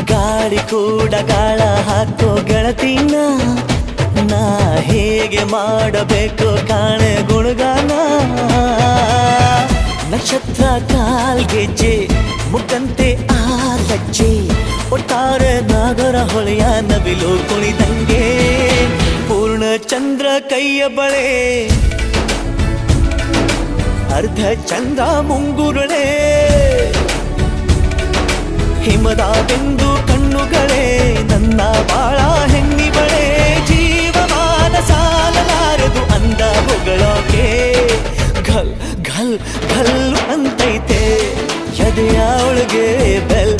ಗಾಳಿ ಕೂಡ ಗಾಳ ಹಾಕೋ ಗೆಳತಿನ ನಾ ಹೇಗೆ ಮಾಡಬೇಕು ಕಾಣೆ ಗುಣಗಾನ ನಕ್ಷತ್ರ ಕಾಲ್ಗೆಜ್ಜೆ ಮುಖಂತೆ ಆ ಲಜ್ಜೆ ಒಟ್ಟಾರೆ ನಾಗರ ಹೊಳೆಯ ನವಿಲು ಕುಣಿದಂಗೆ ಪೂರ್ಣ ಚಂದ್ರ ಕೈಯ ಬಳೆ ಅರ್ಧ ಚಂದ್ರ ಮುಂಗುರುಳೆ ಹಿಮದ ಬಿಂದು ಕಣ್ಣುಗಳೇ ನನ್ನ ಬಾಳ ಹೆಣ್ಣಿಬಳೆ ಜೀವಮಾನ ಸಾಲಲಾರದು ಅಂದ ಹೊಗಳೋಕೆ ಘಲ್ ಘಲ್ ಘಲ್ ಅಂತೈತೆ ಎದೆಯ ಒಳಗೆ ಬೆಲ್